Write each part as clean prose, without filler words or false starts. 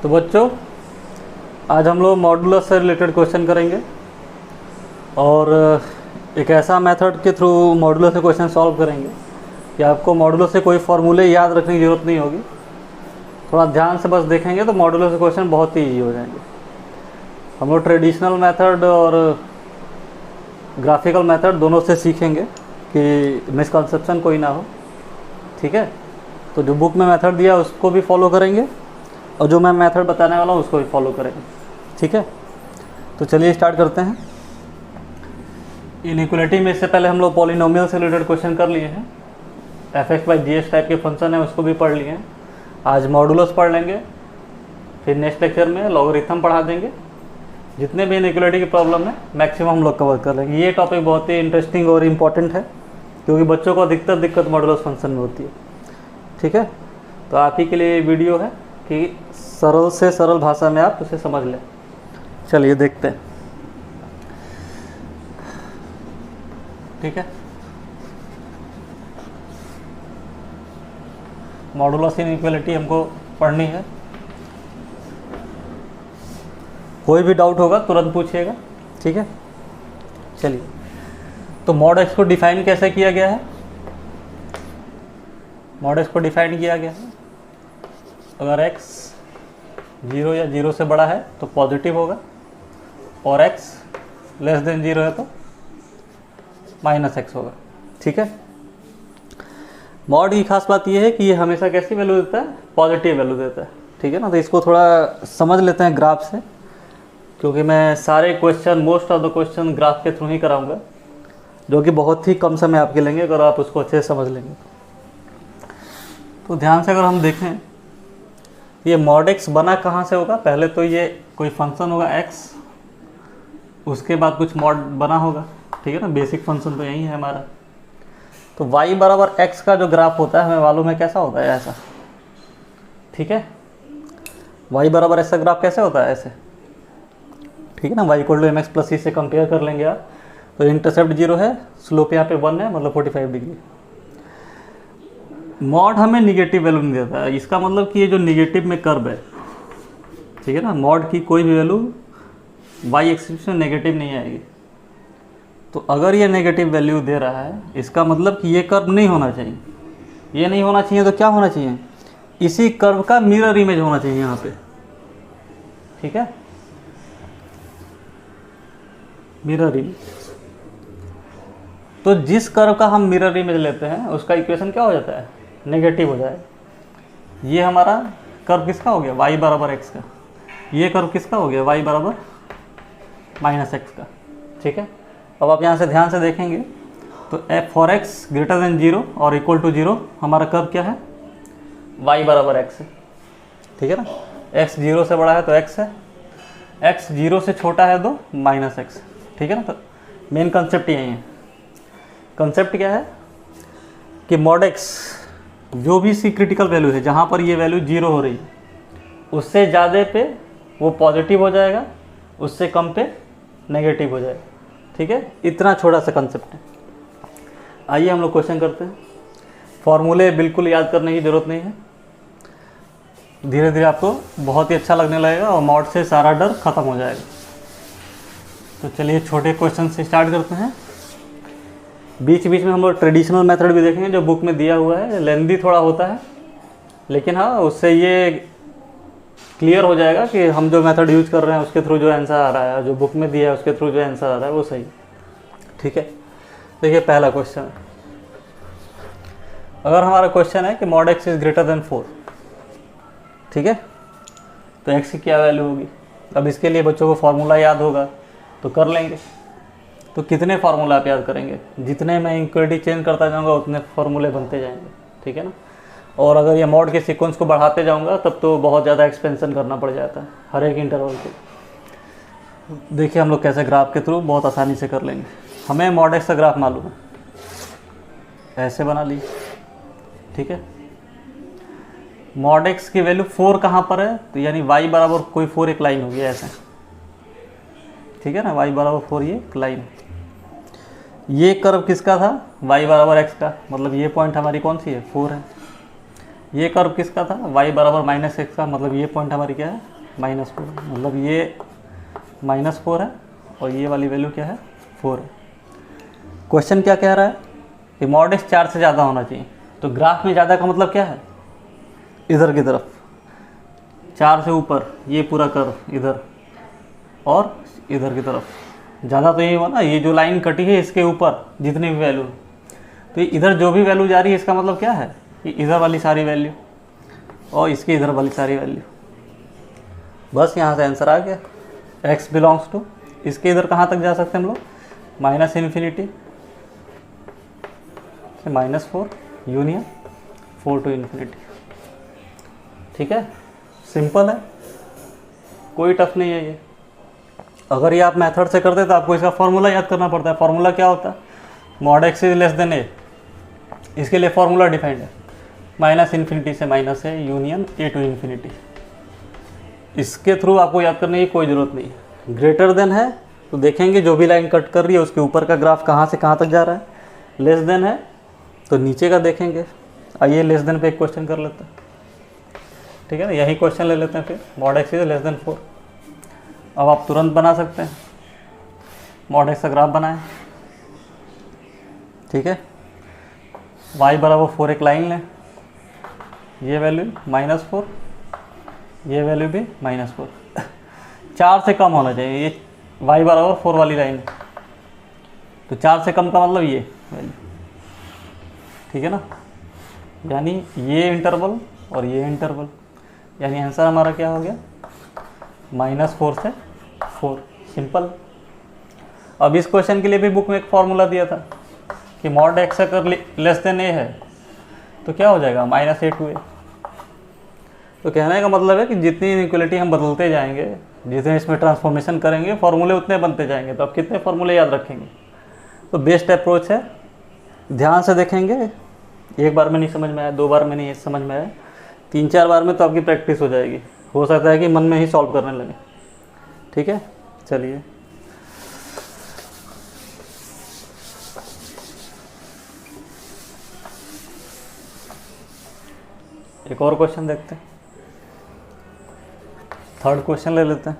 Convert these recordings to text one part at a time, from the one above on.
तो बच्चों, आज हम लोग मॉडुलस से रिलेटेड क्वेश्चन करेंगे और एक ऐसा मेथड के थ्रू मॉडुलस से क्वेश्चन सॉल्व करेंगे कि आपको मॉडुलस से कोई फार्मूले याद रखने की ज़रूरत नहीं होगी। थोड़ा ध्यान से बस देखेंगे तो मॉडुलस से क्वेश्चन बहुत ही ईजी हो जाएंगे। हम लोग ट्रेडिशनल मेथड और ग्राफिकल मेथड दोनों से सीखेंगे कि मिसकंसेप्शन कोई ना हो। ठीक है, तो जो बुक में मेथड दिया उसको भी फॉलो करेंगे और जो मैं मेथड बताने वाला हूँ उसको भी फॉलो करेंगे। ठीक है, तो चलिए स्टार्ट करते हैं। इनइक्वालिटी में इससे पहले हम लोग पॉलिनोमियल से रिलेटेड क्वेश्चन कर लिए हैं। f(x/g(x) टाइप के फंक्शन है उसको भी पढ़ लिए हैं। आज मॉडुलस पढ़ लेंगे, फिर नेक्स्ट लेक्चर में लॉगरिथम पढ़ा देंगे। जितने भी इनइक्वालिटी की प्रॉब्लम है मैक्सिमम हम लोग कवर कर लेंगे। ये टॉपिक बहुत ही इंटरेस्टिंग और इम्पॉर्टेंट है क्योंकि बच्चों को अधिकतर दिक्कत मॉडुलस फंक्शन में होती है। ठीक है, तो आप ही के लिए वीडियो है कि सरल से सरल भाषा में आप उसे समझ लें। चलिए देखते हैं। ठीक है, मॉडुलस इनइक्वालिटी हमको पढ़नी है। कोई भी डाउट होगा तुरंत पूछिएगा। ठीक है, चलिए। तो मॉड एक्स को डिफाइन कैसे किया गया है? मॉड एक्स को डिफाइन किया गया है, अगर x 0 या 0 से बड़ा है तो पॉजिटिव होगा और x लेस देन 0 है तो -x होगा। ठीक है, मॉड की खास बात यह है कि ये हमेशा कैसी वैल्यू देता है? पॉजिटिव वैल्यू देता है। ठीक है ना, तो इसको थोड़ा समझ लेते हैं ग्राफ से, क्योंकि मैं सारे question most of the question graph के थ्रू ही कराऊंगा, जो कि बहुत ही कम समय आपके लेंगे अगर आप उसको अच्छे से समझ लेंगे। तो ध्यान से अगर हम देखें, ये मॉड एक्स बना कहाँ से होगा? पहले तो ये कोई फंक्शन होगा x, उसके बाद कुछ मॉड बना होगा। ठीक है ना, बेसिक फंक्शन तो यही है हमारा। तो y बराबर x का जो ग्राफ होता है हमें मालूम है कैसा होता है, ऐसा। ठीक है, y बराबर ऐसा ग्राफ कैसे होता है? ऐसे। ठीक है ना, y = mx + c से कंपेयर कर लेंगे आप, तो इंटरसेप्ट 0 है, स्लोप यहाँ पे 1 है, मतलब 45 डिग्री। मॉड हमें निगेटिव वैल्यू नहीं देता है, इसका मतलब कि ये जो निगेटिव में कर्व है, ठीक है ना, मॉड की कोई भी वैल्यू वाई एक्सिस में नेगेटिव नहीं आएगी। तो अगर ये नेगेटिव वैल्यू दे रहा है इसका मतलब कि ये कर्व नहीं होना चाहिए। ये नहीं होना चाहिए तो क्या होना चाहिए? इसी कर्व का मिरर इमेज होना चाहिए यहाँ पे। ठीक है, मिरर इमेज। तो जिस कर्व का हम मिरर इमेज लेते हैं उसका इक्वेशन क्या हो जाता है? नेगेटिव हो जाएगा। ये हमारा कर्व किसका हो गया? y बराबर x का। ये कर्व किसका हो गया? y बराबर -x का। ठीक है, अब आप यहाँ से ध्यान से देखेंगे तो for x > 0 और = 0 हमारा कर्व क्या है? y बराबर x है। ठीक है ना, x 0 से बड़ा है तो x है, x 0 से छोटा है तो -x। ठीक है ना, तो मेन कंसेप्ट यही है। कंसेप्ट क्या है कि मॉड एक्स जो भी सी क्रिटिकल वैल्यू है, जहाँ पर ये वैल्यू 0 हो रही है, उससे ज़्यादा पे वो पॉजिटिव हो जाएगा, उससे कम पे नेगेटिव हो जाएगा। ठीक है, इतना छोटा सा कंसेप्ट है। आइए हम लोग क्वेश्चन करते हैं। फॉर्मूले बिल्कुल याद करने की ज़रूरत नहीं है, धीरे धीरे आपको बहुत ही अच्छा लगने लगेगा और मॉड से सारा डर ख़त्म हो जाएगा। तो चलिए छोटे क्वेश्चन से स्टार्ट करते हैं। बीच बीच में हम लोग ट्रेडिशनल मेथड भी देखेंगे जो बुक में दिया हुआ है। लेंदी थोड़ा होता है, लेकिन हाँ, उससे ये क्लियर हो जाएगा कि हम जो मेथड यूज कर रहे हैं उसके थ्रू जो आंसर आ रहा है, जो बुक में दिया है उसके थ्रू जो आंसर आ रहा है वो सही। ठीक है, देखिए पहला क्वेश्चन है। अगर हमारा क्वेश्चन है कि मॉड x इज > 4, ठीक है, तो x की क्या वैल्यू होगी? अब इसके लिए बच्चों को फॉर्मूला याद होगा तो कर लेंगे। तो कितने फार्मूला आप याद करेंगे? जितने मैं इक्वलिटी चेंज करता जाऊंगा उतने फार्मूले बनते जाएंगे। ठीक है ना, और अगर ये मॉड के सीक्वेंस को बढ़ाते जाऊंगा तब तो बहुत ज़्यादा एक्सपेंशन करना पड़ जाता है हर एक इंटरवल पे। देखिए हम लोग कैसे ग्राफ के थ्रू बहुत आसानी से कर लेंगे। हमें मॉड एक्स का ग्राफ मालूम है, ऐसे बना ली। ठीक है, मॉड एक्स की वैल्यू 4 कहाँ पर है? तो यानी y बराबर कोई 4 एक लाइन होगी ऐसे। ठीक है ना, y बराबर 4 ये एक लाइन। ये कर्व किसका था? y बराबर x का, मतलब ये पॉइंट हमारी कौन सी है? 4 है। ये कर्व किसका था, y बराबर -x का, मतलब ये पॉइंट हमारी क्या है -4, मतलब ये -4 है और ये वाली वैल्यू क्या है 4 है। क्वेश्चन क्या कह रहा है कि मॉड x 4 से ज़्यादा होना चाहिए। तो ग्राफ में ज़्यादा का मतलब क्या है, इधर की तरफ 4 से ऊपर ये पूरा कर्व इधर और इधर की तरफ ज़्यादा, तो ये हुआ ना, ये जो लाइन कटी है इसके ऊपर जितनी भी वैल्यू, तो इधर जो भी वैल्यू जा रही है इसका मतलब क्या है कि इधर वाली सारी वैल्यू और इसके इधर वाली सारी वैल्यू। बस यहाँ से आंसर आ गया, x बिलोंग्स टू, इसके इधर कहाँ तक जा सकते हैं हम लोग, -∞ से -4 यूनियन 4 टू इन्फिनिटी। ठीक है, सिंपल है, कोई टफ नहीं है ये। अगर ये आप मेथड से करते तो आपको इसका फॉर्मूला याद करना पड़ता है। फॉर्मूला क्या होता है, mod x is less than a, इसके लिए फॉर्मूला डिफाइंड है -∞ से -a union a to infinity. इसके थ्रू आपको याद करने की कोई ज़रूरत नहीं है। ग्रेटर देन है तो देखेंगे जो भी लाइन कट कर रही है उसके ऊपर का ग्राफ कहाँ से कहाँ तक जा रहा है, लेस देन है तो नीचे का देखेंगे। आइए लेस देन पे एक क्वेश्चन कर लेते हैं, ठीक है ना, यही क्वेश्चन ले लेते हैं फिर, mod x is less then 4। अब आप तुरंत बना सकते हैं, मॉड x का ग्राफ बनाएं, ठीक है, y बराबर 4 एक लाइन लें, ये वैल्यू -4, ये वैल्यू भी -4, 4 से कम होना चाहिए, ये y बराबर 4 वाली लाइन है तो 4 से कम का मतलब ये वैल्यू, ठीक है ना, यानी ये इंटरवल और ये इंटरवल, यानी आंसर हमारा क्या हो गया -4 से 4, सिंपल। अब इस क्वेश्चन के लिए भी बुक में एक फॉर्मूला दिया था कि मॉड x अगर लेस देन a है तो क्या हो जाएगा -a टू a। तो कहने का मतलब है कि जितनी इनइक्वालिटी हम बदलते जाएंगे, जितने इसमें ट्रांसफॉर्मेशन करेंगे, फॉर्मूले उतने बनते जाएंगे। तो अब कितने फॉर्मूले याद रखेंगे, तो बेस्ट अप्रोच है, ध्यान से देखेंगे, एक बार में नहीं समझ में आया, 2 बार में नहीं समझ में आया, 3-4 बार में तो आपकी प्रैक्टिस हो जाएगी, हो सकता है कि मन में ही सॉल्व करने लगे। ठीक है, चलिए एक और क्वेश्चन देखते हैं, थर्ड क्वेश्चन ले लेते हैं।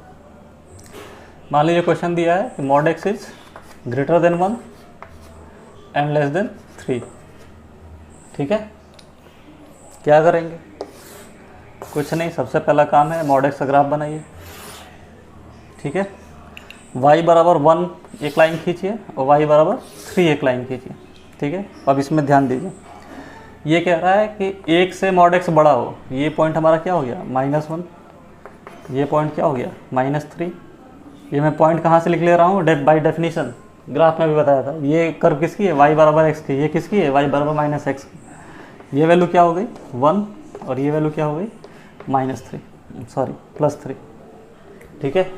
मान लीजिए क्वेश्चन दिया है कि mod x is greater than 1 and less than 3। ठीक है, क्या करेंगे, कुछ नहीं, सबसे पहला काम है मॉड x का ग्राफ बनाइए। ठीक है, y बराबर 1 एक लाइन खींचिए और y बराबर 3 एक लाइन खींचिए। ठीक है, अब इसमें ध्यान दीजिए, ये कह रहा है कि 1 से मॉड x बड़ा हो, ये पॉइंट हमारा क्या हो गया -1, ये पॉइंट क्या हो गया -3। ये मैं पॉइंट कहाँ से लिख ले रहा हूँ, बाय डेफिनेशन, ग्राफ में भी बताया था, ये कर्व किसकी है y बराबर x की, ये किसकी है y बराबर -x की। ये वैल्यू क्या हो गई 1 और ये वैल्यू क्या हो गई +3। ठीक है,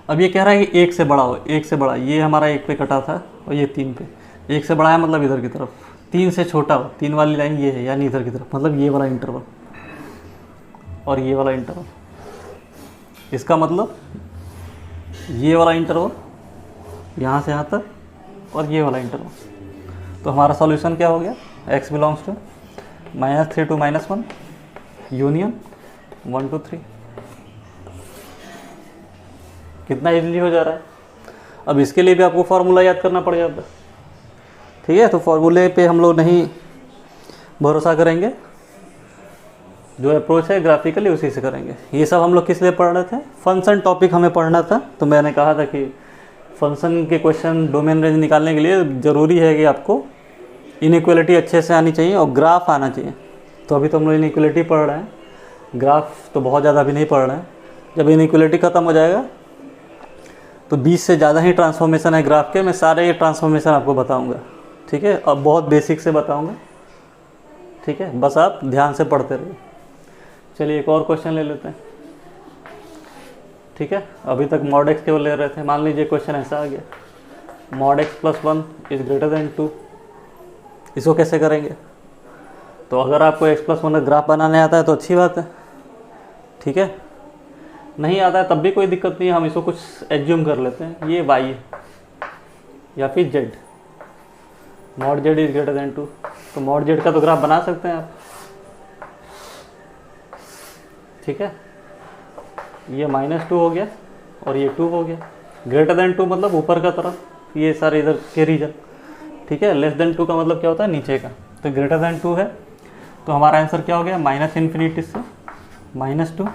अब ये कह रहा है कि 1 से बड़ा हो, 1 से बड़ा, ये हमारा 1 पे कटा था और ये 3 पे, 1 से बड़ा है मतलब इधर की तरफ, 3 से छोटा हो, 3 वाली लाइन ये है यानी इधर की तरफ, मतलब ये वाला इंटरवल और ये वाला इंटरवल, इसका मतलब ये वाला इंटरवल यहाँ से यहाँ तक और ये वाला इंटरवल। तो हमारा सॉल्यूशन क्या हो गया, x belongs to -3 to -1 union 1 to 3। कितना इजीली हो जा रहा है। अब इसके लिए भी आपको फार्मूला याद करना पड़ जाता है। ठीक है, तो फार्मूले पे हम लोग नहीं भरोसा करेंगे, जो अप्रोच है ग्राफिकली उसी से करेंगे। ये सब हम लोग किस लिए पढ़ रहे थे, फंक्शन टॉपिक हमें पढ़ना था। तो मैंने कहा था कि फंक्शन के क्वेश्चन डोमेन रेंज निकालने के लिए ज़रूरी है कि आपको इनइक्वालिटी अच्छे से आनी चाहिए और ग्राफ आना चाहिए। तो अभी तो हम लोग इनइक्वालिटी पढ़ रहे हैं, ग्राफ तो बहुत ज़्यादा अभी नहीं पढ़ रहे हैं। जब इनइक्वालिटी ख़त्म हो जाएगा तो 20 से ज़्यादा ही ट्रांसफॉर्मेशन है ग्राफ के, मैं सारे ये ट्रांसफॉर्मेशन आपको बताऊँगा। ठीक है, अब बहुत बेसिक से बताऊँगा। ठीक है, बस आप ध्यान से पढ़ते रहिए। चलिए एक और क्वेश्चन ले लेते हैं। ठीक है, अभी तक मॉड x केवल ले रहे थे। मान लीजिए क्वेश्चन ऐसा आ गया, mod x + 1 is greater than 2। इसको कैसे करेंगे, तो अगर आपको x + 1 का ग्राफ बनाने आता है तो अच्छी बात है। ठीक है, नहीं आता है तब भी कोई दिक्कत नहीं है, हम इसको कुछ एज्यूम कर लेते हैं, ये y है या फिर z, mod z is greater than 2। तो मॉड z का तो ग्राफ बना सकते हैं आप। ठीक है, ये -2 हो गया और ये 2 हो गया। ग्रेटर देन 2 मतलब ऊपर का तरफ, ये सारे इधर के रीजन, ठीक है। लेस देन 2 का मतलब क्या होता है, नीचे का। तो ग्रेटर देन 2 है, तो हमारा आंसर क्या हो गया, -∞ से -2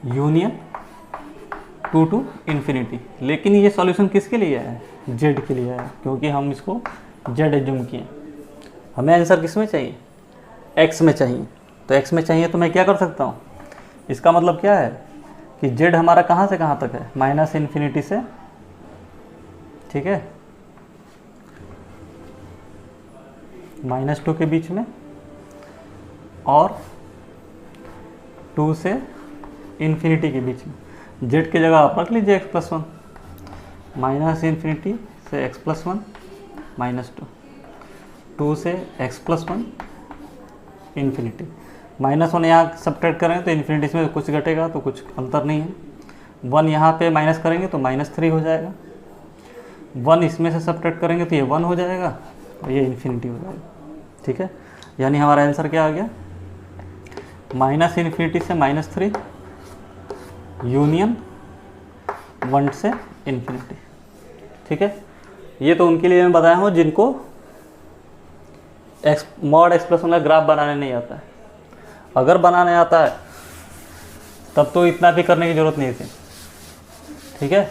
यूनियन 2 टू इन्फिनिटी। लेकिन ये सॉल्यूशन किसके लिए है, जेड के लिए है, क्योंकि हम इसको जेड एज्यूम किए। हमें आंसर किस में चाहिए, एक्स में चाहिए। तो एक्स में चाहिए तो मैं क्या कर सकता हूँ, इसका मतलब क्या है कि जेड हमारा कहाँ से कहाँ तक है, -∞ से, ठीक है, -2 के बीच में, और 2 से इन्फिनिटी के बीच में। जेड की जगह आप रख लीजिए x+1, -∞ से x+1 -2, 2 से x+1 इन्फिनिटी। -1 यहाँ सब्ट्रैक्ट करेंगे तो इन्फिनिटी में कुछ घटेगा, तो कुछ अंतर नहीं है। 1 यहाँ पे माइनस करेंगे तो -3 हो जाएगा। 1 इसमें से सब्ट्रैक्ट करेंगे तो ये 1 हो जाएगा और ये इन्फिनिटी हो जाएगा, ठीक है। यानी हमारा आंसर क्या आ गया, -∞ से -3 यूनियन 1 से इन्फिनिटी, ठीक है। ये तो उनके लिए मैं बताया हूँ जिनको मॉड x+1 का ग्राफ बनाने नहीं आता है। अगर बनाने आता है तब तो इतना भी करने की जरूरत नहीं थी, ठीक है।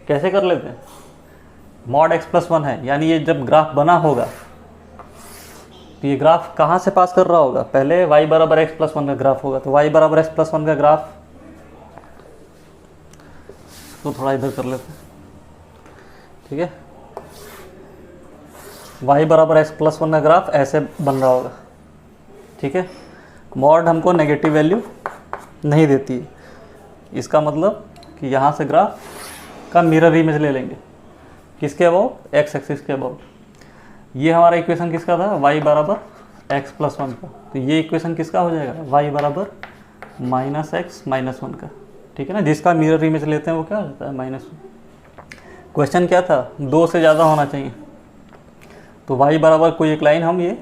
कैसे कर लेते हैं, मॉड x+1 है, यानी ये जब ग्राफ बना होगा तो ये ग्राफ कहाँ से पास कर रहा होगा, पहले y = x+1 का ग्राफ होगा। तो y = x+1 का ग्राफ, तो थोड़ा इधर कर लेते हैं, ठीक है। y = x+1 का ग्राफ ऐसे बन रहा होगा, ठीक है। मॉड हमको नेगेटिव वैल्यू नहीं देती है, इसका मतलब कि यहाँ से ग्राफ का मिरर इमेज ले लेंगे, किसके अबाउट, x एक्सिस के अबाउट। ये हमारा इक्वेशन किसका था, y = x+1 का। तो ये इक्वेशन किसका हो जाएगा, y = -x-1 का, ठीक है ना। जिसका मिरर इमेज लेते हैं वो क्या हो जाता है, -1। क्वेश्चन क्या था, 2 से ज़्यादा होना चाहिए। तो y बराबर कोई एक लाइन हम ये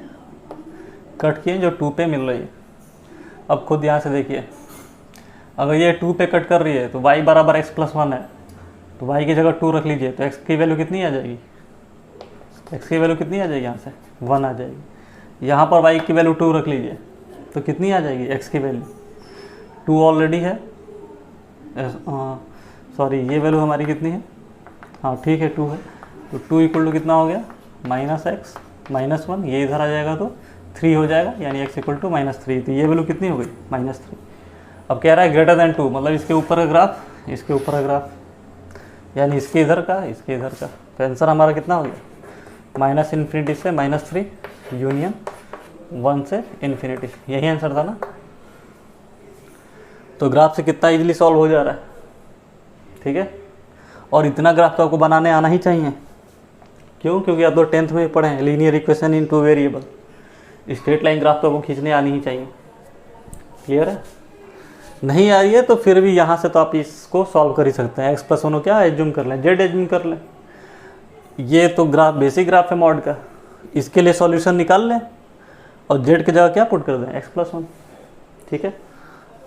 कट किए जो 2 पे मिल रही है। अब खुद यहाँ से देखिए, अगर ये 2 पे कट कर रही है तो y = x+1 है, तो y की जगह 2 रख लीजिए, तो x की वैल्यू कितनी आ जाएगी, x की वैल्यू कितनी आ जाएगी, यहाँ से 1 आ जाएगी। यहाँ पर y की वैल्यू 2 रख लीजिए तो कितनी आ जाएगी, x की वैल्यू 2 ऑलरेडी है, सॉरी ये वैल्यू हमारी कितनी है, हाँ ठीक है 2 है। तो 2 = कितना हो गया, -x -1, ये इधर आ जाएगा तो 3 हो जाएगा, यानी x = -3। तो ये वैल्यू कितनी हो गई, -3। अब कह रहा है ग्रेटर देन 2, मतलब इसके ऊपर का ग्राफ, इसके ऊपर का ग्राफ, यानी इसके इधर का, इसके इधर का। तो आंसर हमारा कितना हो गया, -∞ से -3 यूनियन 1 से इन्फिनिटी। यही आंसर था ना। तो ग्राफ से कितना इजीली सॉल्व हो जा रहा है, ठीक है। और इतना ग्राफ तो आपको बनाने आना ही चाहिए, क्यों, क्योंकि आप तो 10th में पढ़े हैं linear equation in 2 variable. Straight line graph तो आपको खींचने आनी ही चाहिए, क्लियर है। नहीं आ रही है तो फिर भी यहाँ से तो आप इसको सॉल्व कर ही सकते हैं। x+1 क्या एज्यूम कर लें, जेड एज्यूम कर लें। ये तो ग्राफ बेसिक ग्राफ है मॉड का, इसके लिए सॉल्यूशन निकाल लें और जेड की जगह क्या पुट कर दें, x+1, ठीक है।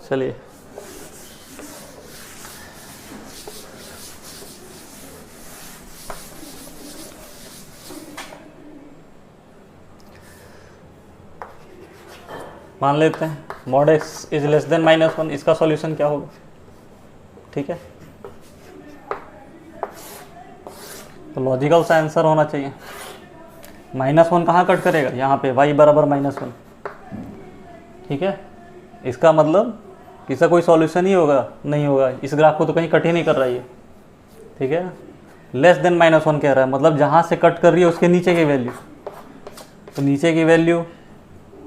चलिए मान लेते हैं mod x is less then -1, इसका सॉल्यूशन क्या होगा, ठीक है। तो लॉजिकल सा आंसर होना चाहिए। -1 कहाँ कट करेगा, यहाँ पे y = -1, ठीक है। इसका मतलब इसका कोई सॉल्यूशन ही होगा, नहीं होगा। इस ग्राफ को तो कहीं कट ही नहीं कर रहा है, ठीक है। लेस देन -1 कह रहा है, मतलब जहाँ से कट कर रही है उसके नीचे की वैल्यू, तो नीचे की वैल्यू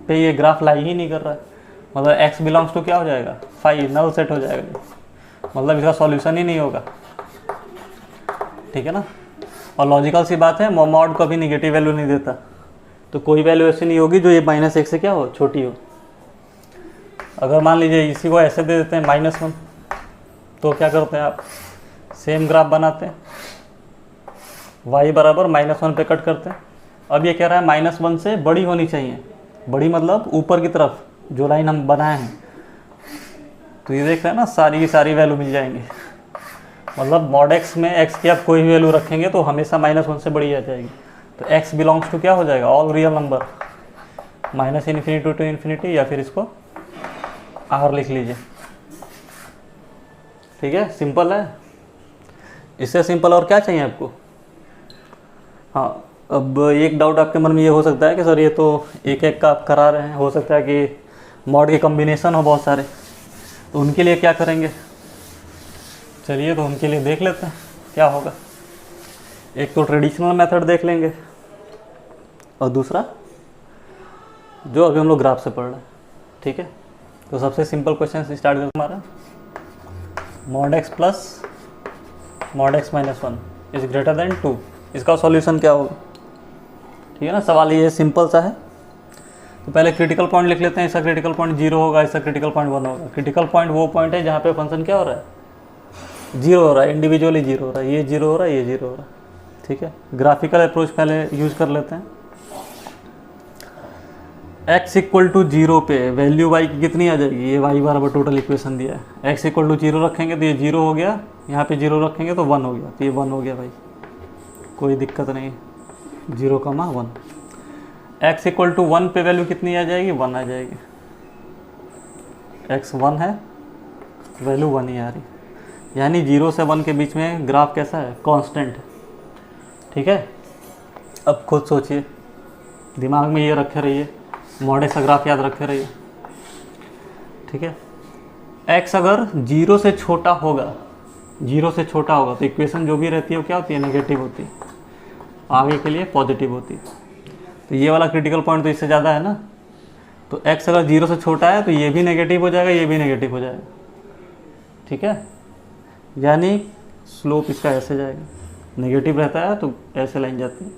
पे ये ग्राफ लाई ही नहीं कर रहा है, मतलब x बिलोंग्स टू क्या हो जाएगा, 5, नल सेट हो जाएगा, मतलब इसका सॉल्यूशन ही नहीं होगा, ठीक है ना। और लॉजिकल सी बात है, मॉड कभी निगेटिव वैल्यू नहीं देता, तो कोई वैल्यू ऐसी नहीं होगी जो ये -1 से क्या हो, छोटी हो। अगर मान लीजिए इसी को ऐसे दे देते हैं -1, तो क्या करते हैं आप, सेम ग्राफ बनाते हैं, y = -1 पे कट करते हैं। अब ये कह रहा है -1 से बड़ी होनी चाहिए, बड़ी मतलब ऊपर की तरफ, जो लाइन हम बनाए हैं, तो ये देख रहे हैं ना, सारी की सारी वैल्यू मिल जाएंगी। मतलब मॉड एक्स में एक्स की आप कोई भी वैल्यू रखेंगे तो हमेशा -1 से बड़ी आ जाएगी। तो एक्स बिलोंग्स टू क्या हो जाएगा, all real number, -∞ to infinity, या फिर इसको आर लिख लीजिए। ठीक है, सिंपल है। इससे सिंपल और क्या चाहिए आपको। हाँ, अब एक डाउट आपके मन में ये हो सकता है कि सर ये तो एक एक का आप करा रहे हैं, हो सकता है कि मॉड के कॉम्बिनेशन हो बहुत सारे, तो उनके लिए क्या करेंगे। चलिए तो उनके लिए देख लेते हैं क्या होगा। एक तो ट्रेडिशनल मेथड देख लेंगे, और दूसरा जो अभी हम लोग ग्राफ से पढ़ रहे हैं। ठीक है, तो सबसे सिंपल क्वेश्चन से स्टार्ट करते हमारा। Mod x plus mod x minus 1 is greater than 2, इसका सॉल्यूशन क्या होगा। ठीक है ना, सवाल ये सिंपल सा है। तो पहले क्रिटिकल पॉइंट लिख लेते हैं। इसका क्रिटिकल पॉइंट 0 होगा, इसका क्रिटिकल पॉइंट 1 होगा। क्रिटिकल पॉइंट वो पॉइंट है जहाँ पे फंक्शन क्या हो रहा है, 0 हो रहा है, इंडिविजुअली 0 हो रहा है, ये 0 हो रहा है, ये 0 हो रहा है। ठीक है, ग्राफिकल अप्रोच पहले यूज कर लेते हैं। x इक्वल टू 0 पे वैल्यू y की कितनी आ जाएगी, ये y बराबर टोटल इक्वेशन दिया है। x इक्वल टू 0 रखेंगे तो ये 0 हो गया, यहाँ पे 0 रखेंगे तो 1 हो गया, तो ये 1 हो गया भाई, कोई दिक्कत नहीं, 0,1। x इक्वल टू 1 पे वैल्यू कितनी आ जाएगी, 1 आ जाएगी। x 1 है, वैल्यू 1 ही आ रही, यानी 0 से 1 के बीच में ग्राफ कैसा है, कांस्टेंट है। ठीक है, अब खुद सोचिए, दिमाग में ये रखे रहिए, मॉड एक्स का ग्राफ याद रखे रहिए। ठीक है, x अगर 0 से छोटा होगा, 0 से छोटा होगा तो इक्वेशन जो भी रहती है वो क्या होती है, नेगेटिव होती है, आगे के लिए पॉजिटिव होती है। तो ये वाला क्रिटिकल पॉइंट तो इससे ज़्यादा है ना, तो x अगर 0 से छोटा है तो ये भी नेगेटिव हो जाएगा, ये भी नेगेटिव हो जाएगा। ठीक है, यानी स्लोप इसका ऐसे जाएगा, नेगेटिव रहता है तो ऐसे लाइन जाती है।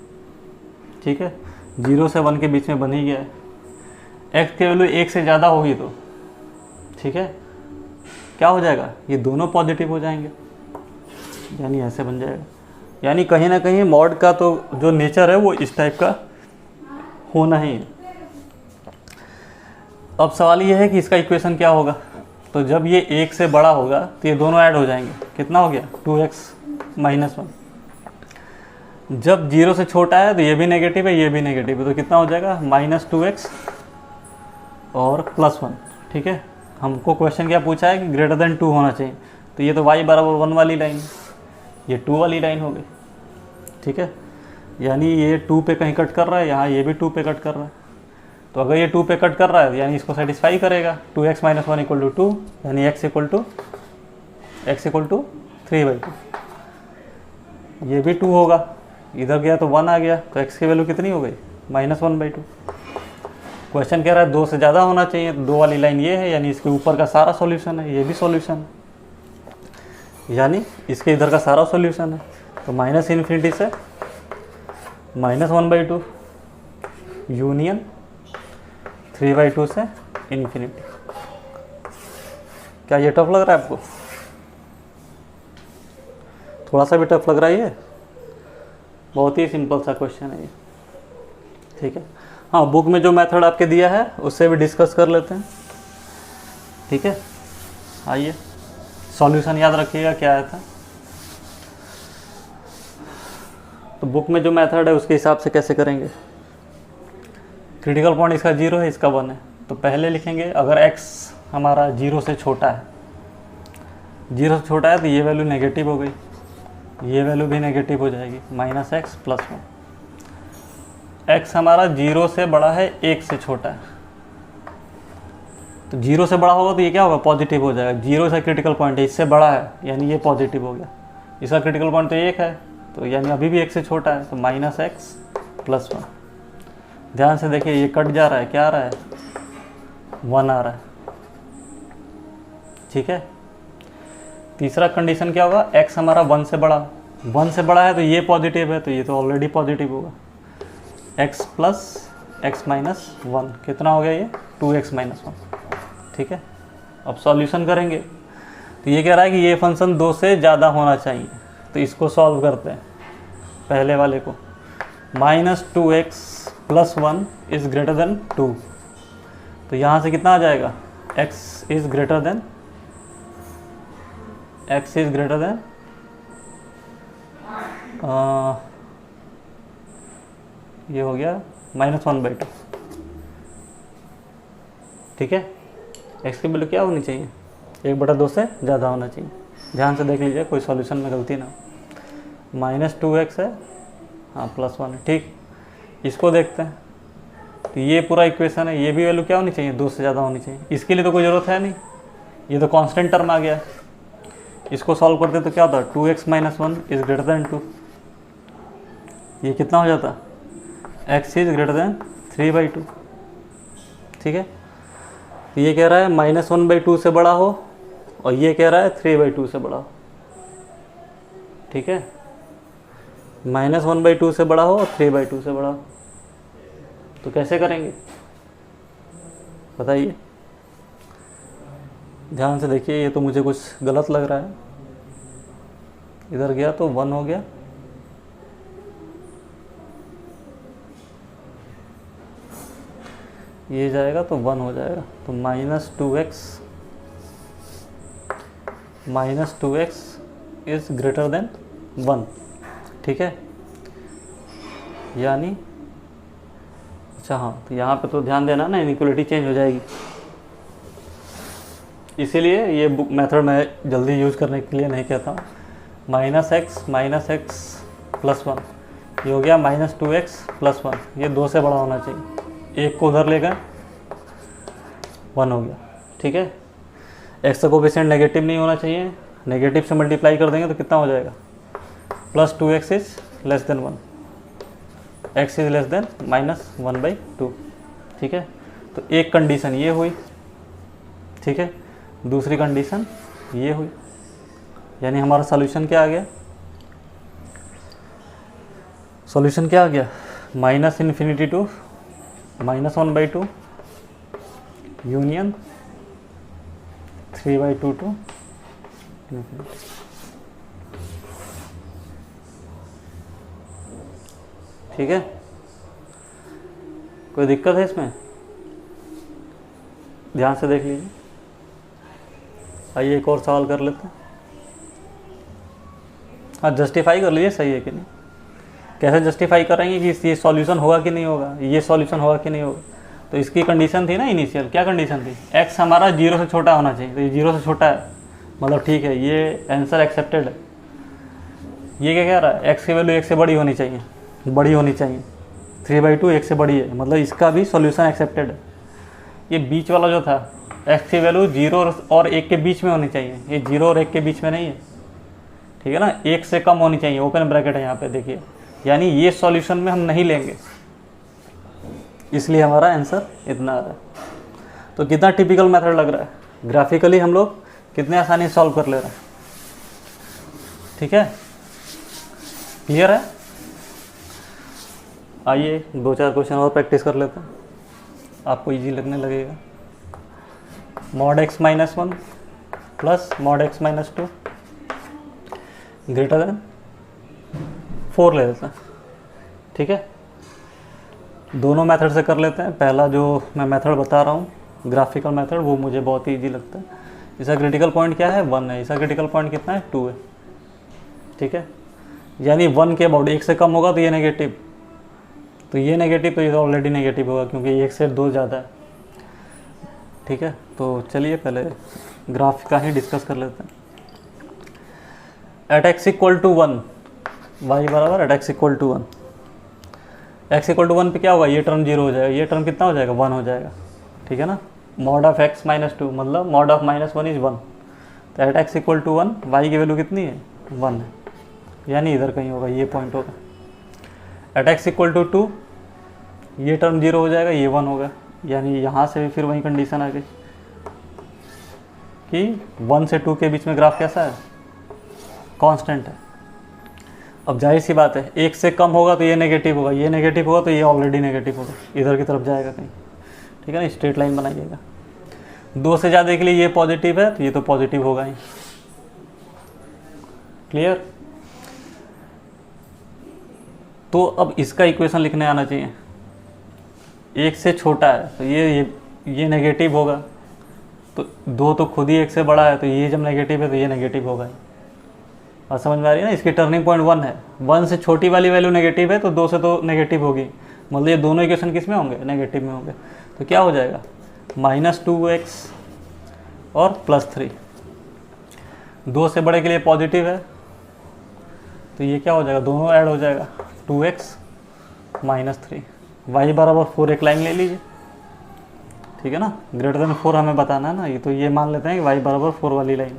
ठीक है, 0 से 1 के बीच में बन ही गया है। x की वैल्यू 1 से ज़्यादा होगी तो ठीक है क्या हो जाएगा, ये दोनों पॉजिटिव हो जाएंगे, यानी ऐसे बन जाएगा। यानी कहीं ना कहीं मॉड का तो जो नेचर है वो इस टाइप का होना ही है। अब सवाल ये है कि इसका इक्वेशन क्या होगा। तो जब ये 1 से बड़ा होगा तो ये दोनों ऐड हो जाएंगे, कितना हो गया, 2x माइनस 1। जब 0 से छोटा है तो ये भी नेगेटिव है, ये भी नेगेटिव है, तो कितना हो जाएगा, -2x और +1। ठीक है, हमको क्वेश्चन क्या पूछा है कि ग्रेटर देन 2 होना चाहिए, तो ये तो y बराबर 1 वाली लाइन, ये 2 वाली लाइन हो गई। ठीक है, यानी ये 2 पे कहीं कट कर रहा है, यहाँ ये भी 2 पे कट कर रहा है, तो अगर ये 2 पे कट कर रहा है यानी इसको सेटिस्फाई करेगा। 2x माइनस 1 इक्वल टू 2, यानी x इक्वल टू 3/2। ये भी 2 होगा, इधर गया तो 1 आ गया, तो x की वैल्यू कितनी हो गई, -1/2। क्वेश्चन कह रहा है 2 से ज़्यादा होना चाहिए, तो 2 वाली लाइन ये है, यानी इसके ऊपर का सारा सॉल्यूशन है, ये भी सॉल्यूशन है, यानी इसके इधर का सारा सॉल्यूशन है। तो -∞ से -1/2 यूनियन 3/2 से इन्फिनिटी। क्या ये टफ लग रहा है आपको, थोड़ा सा भी टफ लग रहा है ये, बहुत ही सिंपल सा क्वेश्चन है ये। ठीक है, हाँ, बुक में जो मेथड आपके दिया है उससे भी डिस्कस कर लेते हैं। ठीक है, आइए सॉल्यूशन याद रखिएगा क्या आया था। तो बुक में जो मेथड है उसके हिसाब से कैसे करेंगे। क्रिटिकल पॉइंट इसका 0 है, इसका 1 है, तो पहले लिखेंगे अगर x हमारा 0 से छोटा है, 0 से छोटा है तो ये वैल्यू नेगेटिव हो गई, ये वैल्यू भी नेगेटिव हो जाएगी, -x + 1। x हमारा 0 से बड़ा है, 1 से छोटा है, तो 0 से बड़ा होगा तो ये क्या होगा, पॉजिटिव हो जाएगा। 0 से क्रिटिकल पॉइंट है, इससे बड़ा है, यानी ये पॉजिटिव हो गया। इसका क्रिटिकल पॉइंट तो 1 है, तो यानी अभी भी 1 से छोटा है, तो -x + 1। ध्यान से देखिए, ये कट जा रहा है, क्या आ रहा है, 1 आ रहा है। ठीक है, तीसरा कंडीशन क्या होगा, x हमारा 1 से बड़ा है, तो ये पॉजिटिव है, तो ये तो ऑलरेडी पॉजिटिव होगा। x + x - 1 कितना हो गया, ये 2x - 1। ठीक है, अब सॉल्यूशन करेंगे, तो ये कह रहा है कि ये फंक्शन 2 से ज़्यादा होना चाहिए, तो इसको सॉल्व करते हैं। पहले वाले को, -2x + 1 इज़ ग्रेटर देन 2, तो यहाँ से कितना आ जाएगा, x इज़ ग्रेटर देन ये हो गया -1/2। ठीक है, x की वैल्यू क्या होनी चाहिए, 1/2 से ज़्यादा होना चाहिए। ध्यान से देख लीजिए कोई सॉल्यूशन में गलती ना। -2x है, हाँ +1 है। ठीक, इसको देखते हैं। तो ये पूरा इक्वेशन है, ये भी वैल्यू क्या होनी चाहिए, 2 से ज़्यादा होनी चाहिए। इसके लिए तो कोई ज़रूरत है नहीं, ये तो कांस्टेंट टर्म आ गया है। इसको सॉल्व करते तो क्या होता है, 2x - 1 इज़ ग्रेटर देन 2। ये कितना हो जाता, x इज़ ग्रेटर देन 3/2। ठीक है, तो ये कह रहा है -1/2 से बड़ा हो, और ये कह रहा है 3/2 से बड़ा हो। ठीक है, -1/2 से बड़ा हो और 3/2 से बड़ा हो, तो कैसे करेंगे बताइए। ध्यान से देखिए, ये तो मुझे कुछ गलत लग रहा है। इधर गया तो 1 हो गया, ये जाएगा तो 1 हो जाएगा। तो -2x इज़ ग्रेटर देन 1। ठीक है, यानी अच्छा हाँ, तो यहाँ पे तो ध्यान देना ना, इनइक्वालिटी चेंज हो जाएगी। इसीलिए ये बुक मेथड मैं जल्दी यूज़ करने के लिए नहीं कहता हूँ। -x + 1 ये हो गया -2x + 1। ये 2 से बड़ा होना चाहिए, एक को उधर ले गए 1 हो गया। ठीक है, x का कोफिशिएंट नेगेटिव नहीं होना चाहिए, नेगेटिव से मल्टीप्लाई कर देंगे तो कितना हो जाएगा, +2x is less than 1, x is less than -1/2। ठीक है, तो एक कंडीशन ये हुई। ठीक है, दूसरी कंडीशन ये हुई, यानी हमारा सॉल्यूशन क्या आ गया, सॉल्यूशन क्या आ गया, -∞ टू -1/2 यूनियन 3/2 टू ∞। ठीक है, कोई दिक्कत है इसमें, ध्यान से देख लीजिए। आइए एक और सवाल कर लेते हैं। हाँ, जस्टिफाई कर लीजिए सही है कि नहीं। कैसे जस्टिफाई करेंगे कि ये सॉल्यूशन होगा कि नहीं होगा, ये सॉल्यूशन होगा कि नहीं होगा। तो इसकी कंडीशन थी ना इनिशियल, क्या कंडीशन थी, x हमारा 0 से छोटा होना चाहिए। तो ये 0 से छोटा है, मतलब ठीक है, ये आंसर एक्सेप्टेड है। ये क्या कह रहा है, x की वैल्यू 1 से बड़ी होनी चाहिए, 3/2 1 से बड़ी है, मतलब इसका भी सॉल्यूशन एक्सेप्टेड है। ये बीच वाला जो था, x की वैल्यू 0 और 1 के बीच में होनी चाहिए, ये 0 और 1 के बीच में नहीं है। ठीक है ना, 1 से कम होनी चाहिए, ओपन ब्रैकेट है यहाँ पे देखिए, यानी ये सॉल्यूशन में हम नहीं लेंगे, इसलिए हमारा आंसर इतना आ रहा है। तो कितना टिपिकल मेथड लग रहा है, ग्राफिकली हम लोग कितने आसानी से सॉल्व कर ले रहे हैं। ठीक है, क्लियर है। आइए 2-4 क्वेश्चन और प्रैक्टिस कर लेते हैं, आपको इजी लगने लगेगा। (x - 1 plus (x - 2) greater than 4 ले लेते हैं। ठीक है, दोनों मेथड से कर लेते हैं। पहला जो मैं मेथड बता रहा हूँ, ग्राफिकल मेथड, वो मुझे बहुत ही ईजी लगता है। इसका क्रिटिकल पॉइंट क्या है, 1 है। इसका क्रिटिकल पॉइंट कितना है, 2 है। ठीक है, यानी 1 के अबाउट, 1 से कम होगा तो ये नेगेटिव, तो ये नेगेटिव, तो ये ऑलरेडी नेगेटिव होगा क्योंकि 1 से 2 ज़्यादा है। ठीक है, तो चलिए पहले ग्राफ का ही डिस्कस कर लेते हैं। एट x = 1, y बराबर एट x = 1, x = 1 पे क्या होगा, ये टर्म 0 हो जाएगा, ये टर्म कितना हो जाएगा, 1 हो जाएगा। ठीक है ना, (x - 2) मतलब (-1 = 1। तो एट x = 1, y की वैल्यू कितनी है, 1 है, यानी इधर कहीं होगा, ये पॉइंट होगा। एट x = 2, ये टर्म 0 हो जाएगा, ये 1 होगा, यानी यहाँ से भी फिर वही कंडीशन आ गई कि 1 से 2 के बीच में ग्राफ कैसा है, कांस्टेंट है। अब जाहिर सी बात है, 1 से कम होगा तो ये नेगेटिव होगा, ये नेगेटिव होगा तो ये ऑलरेडी नेगेटिव होगा, इधर की तरफ जाएगा कहीं। ठीक है ना, स्ट्रेट लाइन बनाइएगा। 2 से ज़्यादा के लिए ये पॉजिटिव है तो ये तो पॉजिटिव होगा ही। क्लियर। तो अब इसका इक्वेशन लिखने आना चाहिए। 1 से छोटा है तो ये ये नेगेटिव होगा, तो 2 तो खुद ही 1 से बड़ा है, तो ये जब नेगेटिव है तो ये नेगेटिव होगा ही। बात समझ में आ रही है ना? इसकी टर्निंग पॉइंट 1 है, 1 से छोटी वाली वैल्यू नेगेटिव है तो 2 से तो नेगेटिव होगी, मतलब ये दोनों इक्वेशन किस में होंगे? नेगेटिव में होंगे। तो क्या हो जाएगा? -2x और +3। 2 से बड़े के लिए पॉजिटिव है, तो ये क्या हो जाएगा? दोनों ऐड हो जाएगा, 2x -3। y बराबर 4 एक लाइन ले लीजिए, ठीक है ना? >4 हमें बताना है ना, ये तो ये मान लेते हैं कि y बराबर 4 वाली लाइन।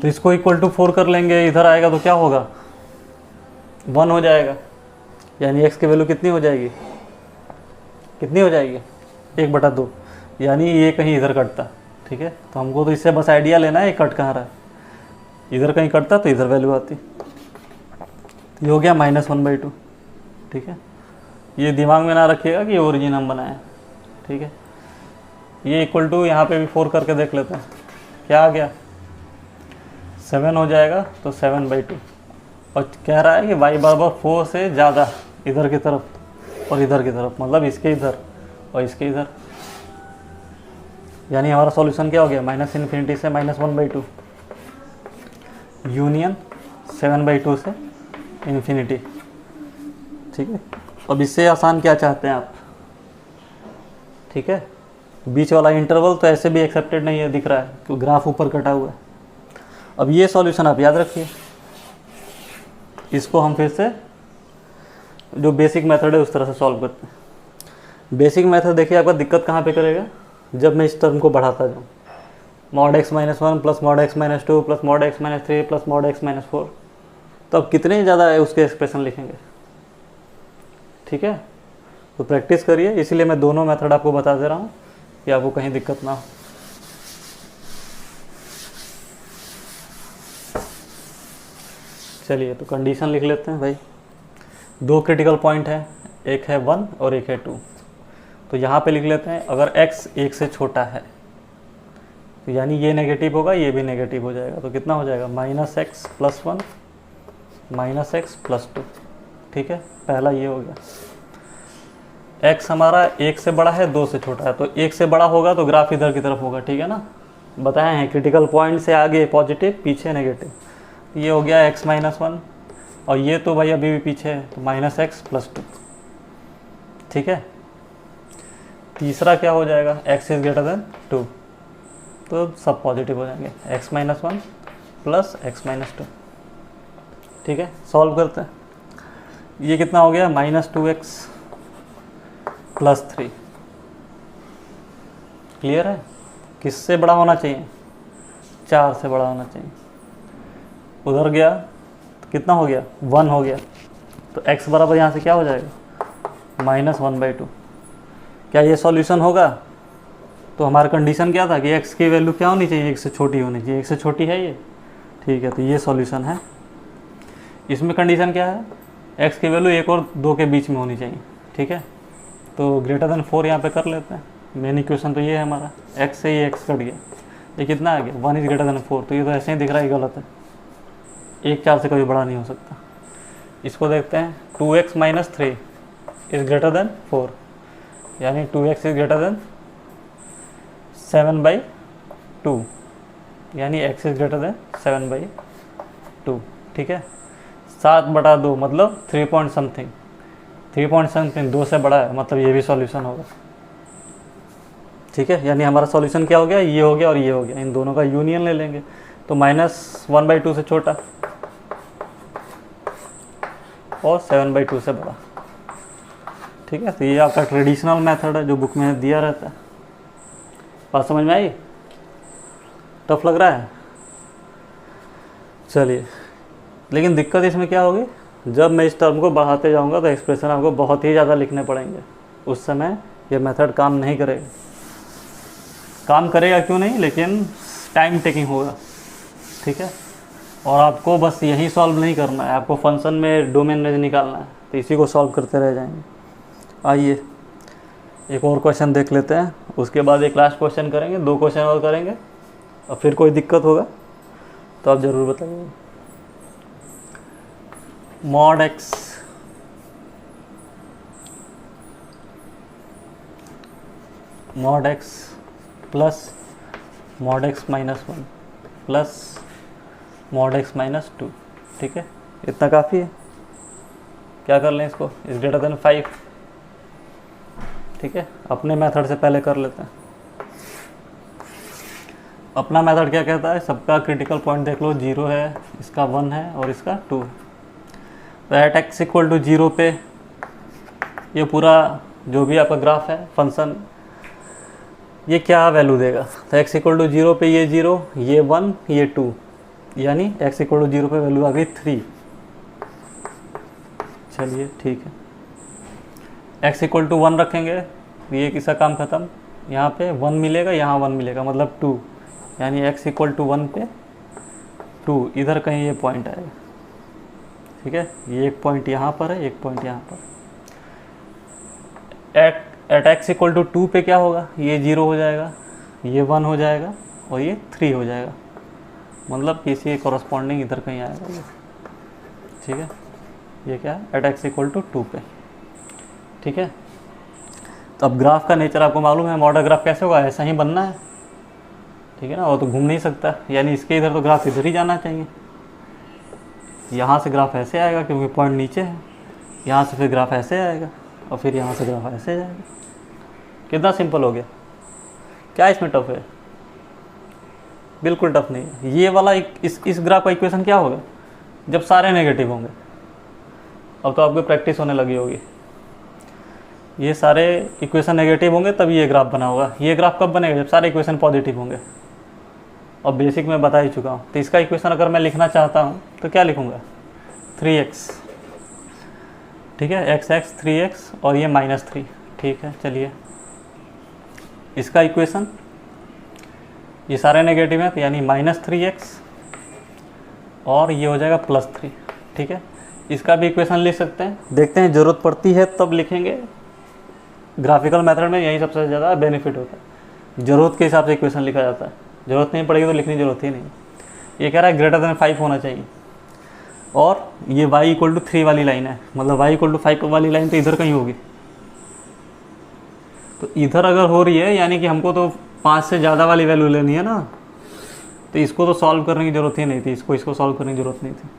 तो इसको =4 कर लेंगे, इधर आएगा तो क्या होगा? 1 हो जाएगा, यानी x की वैल्यू कितनी हो जाएगी? कितनी हो जाएगी? 1/2, यानी ये कहीं इधर कटता, ठीक है? तो हमको तो इससे बस आइडिया लेना है ये कट कहाँ रहा है। इधर कहीं कटता तो इधर वैल्यू आती। ये हो गया -1/2, ठीक है? ये दिमाग में ना रखिएगा कि ओरिजिन हम बनाए, ठीक है? ये = यहाँ पे भी 4 करके देख लेते हैं, क्या आ गया? 7 हो जाएगा, तो 7/2। और कह रहा है कि y बराबर 4 से ज़्यादा इधर की तरफ और इधर की तरफ, मतलब इसके इधर और इसके इधर। यानी हमारा सॉल्यूशन क्या हो गया? -∞ से -1/2 यूनियन 7/2 से ∞, ठीक है? अब इससे आसान क्या चाहते हैं आप? ठीक है, बीच वाला इंटरवल तो ऐसे भी एक्सेप्टेड नहीं है, दिख रहा है क्योंकि ग्राफ ऊपर कटा हुआ है। अब ये सॉल्यूशन आप याद रखिए, इसको हम फिर से जो बेसिक मेथड है उस तरह से सॉल्व करते हैं। बेसिक मेथड देखिए आपका दिक्कत कहाँ पे करेगा? जब मैं इस टर्म को बढ़ाता जाऊँ, (x - 1 + (x - 2 + (x - 3 + (x - 4), तो अब कितने ज़्यादा है उसके एक्सप्रेशन लिखेंगे, ठीक है? तो प्रैक्टिस करिए, इसीलिए मैं दोनों मेथड आपको बता दे रहा हूँ कि आपको कहीं दिक्कत ना हो। चलिए तो कंडीशन लिख लेते हैं भाई। 2 क्रिटिकल पॉइंट है, एक है 1 और एक है 2। तो यहाँ पे लिख लेते हैं, अगर x 1 से छोटा है तो यानी ये नेगेटिव होगा, ये भी नेगेटिव हो जाएगा, तो कितना हो जाएगा? -x + 1 -x + 2, ठीक है? पहला ये हो गया। x हमारा 1 से बड़ा है, 2 से छोटा है, तो 1 से बड़ा होगा तो ग्राफ इधर की तरफ होगा, ठीक है ना? बताए हैं क्रिटिकल पॉइंट से आगे पॉजिटिव, पीछे नेगेटिव। ये हो गया x - 1, और ये तो भाई अभी भी पीछे है, तो -x + 2, ठीक है? तीसरा क्या हो जाएगा? x > 2, तो सब पॉजिटिव हो जाएंगे, x - 1 + x - 2, ठीक है? सॉल्व करते हैं। ये कितना हो गया? -2x + 3। क्लियर है? किससे बड़ा होना चाहिए? 4 से बड़ा होना चाहिए। उधर गया तो कितना हो गया? 1 हो गया, तो x बराबर यहाँ से क्या हो जाएगा? -1/2। क्या ये सॉल्यूशन होगा? तो हमारा कंडीशन क्या था कि x की वैल्यू क्या होनी चाहिए? 1 से छोटी होनी चाहिए। 1 से छोटी है ये, ठीक है? तो ये सॉल्यूशन है। इसमें कंडीशन क्या है? x की वैल्यू 1 और 2 के बीच में होनी चाहिए, ठीक है? तो >4 यहाँ पे कर लेते हैं। मेन इक्वेशन तो ये है हमारा, x से ये x कट गया, ये कितना आ गया? 1 > 4। तो ये तो ऐसे ही दिख रहा है, गलत है, 1 4 से कभी बड़ा नहीं हो सकता। इसको देखते हैं, 2x - 3 > 4, यानी 2x > 7/2, यानी x > 7/2, ठीक है? 7/2 मतलब 3 पॉइंट समथिंग, 2 से बड़ा है, मतलब ये भी सॉल्यूशन होगा, ठीक है? यानी हमारा सॉल्यूशन क्या हो गया? ये हो गया और ये हो गया, इन दोनों का यूनियन ले लेंगे, तो -1/2 से छोटा और 7/2 से बड़ा, ठीक है? तो ये आपका ट्रेडिशनल मेथड है जो बुक में दिया रहता है। बात समझ में आई? टफ लग रहा है? चलिए, लेकिन दिक्कत इसमें क्या होगी? जब मैं इस टर्म को बढ़ाते जाऊंगा तो एक्सप्रेशन आपको बहुत ही ज़्यादा लिखने पड़ेंगे, उस समय ये मेथड काम नहीं करेगा। काम करेगा क्यों नहीं, लेकिन टाइम टेकिंग होगा, ठीक है? और आपको बस यही सॉल्व नहीं करना है, आपको फंक्शन में डोमेन रेंज निकालना है, तो इसी को सॉल्व करते रह जाएंगे। आइए एक और क्वेश्चन देख लेते हैं, उसके बाद एक लास्ट क्वेश्चन करेंगे, 2 क्वेश्चन और करेंगे, और फिर कोई दिक्कत होगा तो आप ज़रूर बताइए। mod x mod x plus mod x minus 1 plus mod x minus 2। ठीक है, इतना काफ़ी है। क्या कर लें इसको, इस ग्रेटर देन 5। ठीक है, अपने मेथड से पहले कर लेते हैं। अपना मेथड क्या कहता है, सबका क्रिटिकल पॉइंट देख लो, 0 है, इसका 1 है और इसका 2 है। तो एट एक्स इक्वल टू 0 पे ये पूरा जो भी आपका ग्राफ है फंक्शन, ये क्या वैल्यू देगा। तो एक्स इक्वल टू 0 पे ये 0, ये 1, ये 2, यानी एक्स इक्वल टू 0 पे वैल्यू आ गई 3। चलिए ठीक है, एक्स इक्वल टू 1 रखेंगे, ये किसका काम ख़त्म, यहाँ पे 1 मिलेगा, यहाँ 1 मिलेगा, मतलब 2, यानी एक्स इक्वल टू 1 पे 2, इधर कहीं ये पॉइंट आएगा। ठीक है, ये एक पॉइंट यहाँ पर है, एक पॉइंट यहाँ पर। एट एक्स इक्वल टू 2 पे क्या होगा, ये 0 हो जाएगा, ये 1 हो जाएगा और ये 3 हो जाएगा, मतलब किसी के कॉरस्पॉन्डिंग इधर कहीं आएगा ये। ठीक है, ये क्या है, एट एक्स इक्वल टू 2 पे। ठीक है, तो अब ग्राफ का नेचर आपको मालूम है, मॉडल ग्राफ कैसे होगा, ऐसा ही बनना है। ठीक है ना, वो तो घूम नहीं सकता, यानी इसके इधर तो ग्राफ इधर ही जाना चाहिए। यहाँ से ग्राफ ऐसे आएगा क्योंकि पॉइंट नीचे है, यहाँ से फिर ग्राफ ऐसे आएगा और फिर यहाँ से ग्राफ ऐसे जाएगा। कितना सिंपल हो गया, क्या इसमें टफ है, बिल्कुल टफ नहीं है। ये वाला इस ग्राफ का इक्वेशन क्या होगा, जब सारे नेगेटिव होंगे। अब तो आपको प्रैक्टिस होने लगी होगी, ये सारे इक्वेशन नेगेटिव होंगे तब ये ग्राफ बना होगा। ये ग्राफ कब बनेगा, जब सारे इक्वेशन पॉजिटिव होंगे। और बेसिक में बता ही चुका हूँ। तो इसका इक्वेशन अगर मैं लिखना चाहता हूँ तो क्या लिखूँगा, 3x। ठीक है, x 3x और ये -3। ठीक है, चलिए इसका इक्वेशन, ये सारे नेगेटिव हैं तो यानी -3x और ये हो जाएगा +3। ठीक है, इसका भी इक्वेशन लिख सकते हैं, देखते हैं ज़रूरत पड़ती है तब लिखेंगे। ग्राफिकल मेथड में यही सबसे ज़्यादा बेनिफिट होता है, ज़रूरत के हिसाब से इक्वेशन लिखा जाता है। ज़रूरत नहीं पड़ेगी तो लिखने की ज़रूरत ही नहीं। ये कह रहा है ग्रेटर देन 5 होना चाहिए और ये y इक्वल टू 3 वाली लाइन है, मतलब y इक्वल टू 5 वाली लाइन तो इधर कहीं होगी। तो इधर अगर हो रही है यानी कि हमको तो 5 से ज़्यादा वाली वैल्यू लेनी है ना, तो इसको तो सॉल्व करने की ज़रूरत ही नहीं थी, इसको सॉल्व करने की ज़रूरत नहीं थी।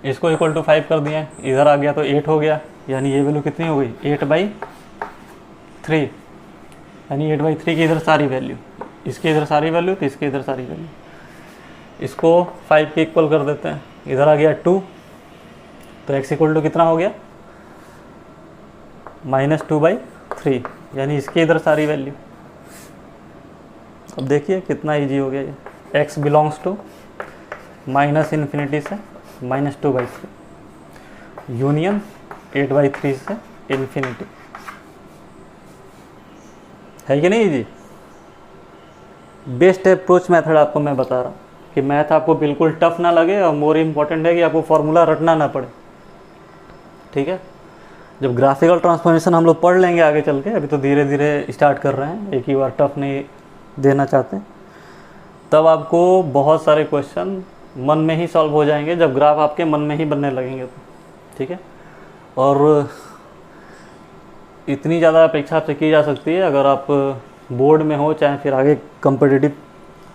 इसको इक्वल टू 5 कर दिए, इधर आ गया तो 8 हो गया, यानी ये वैल्यू कितनी हो गई, 8/3, यानी 8/3 की इधर सारी वैल्यू, इसके इधर सारी वैल्यू तो इसके इधर सारी वैल्यू। इसको 5 के इक्वल कर देते हैं, इधर आ गया 2, तो x इक्वल टू कितना हो गया, -2/3, यानी इसके इधर सारी वैल्यू। अब देखिए कितना ईजी हो गया ये, x बिलोंग्स टू -∞ से -2/3 यूनियन 8/3 से इन्फिनिटी। है कि नहीं जी, बेस्ट अप्रोच मेथड आपको मैं बता रहा हूँ कि मैथ आपको बिल्कुल टफ ना लगे और मोर इम्पॉर्टेंट है कि आपको फॉर्मूला रटना ना पड़े। ठीक है, जब ग्राफिकल ट्रांसफॉर्मेशन हम लोग पढ़ लेंगे आगे चल के, अभी तो धीरे धीरे स्टार्ट कर रहे हैं, एक ही बार टफ नहीं देना चाहते, तब आपको बहुत सारे क्वेश्चन मन में ही सॉल्व हो जाएंगे, जब ग्राफ आपके मन में ही बनने लगेंगे तो। ठीक है, और इतनी ज़्यादा अपेक्षा आपसे की जा सकती है अगर आप बोर्ड में हो, चाहे फिर आगे कॉम्पिटिटिव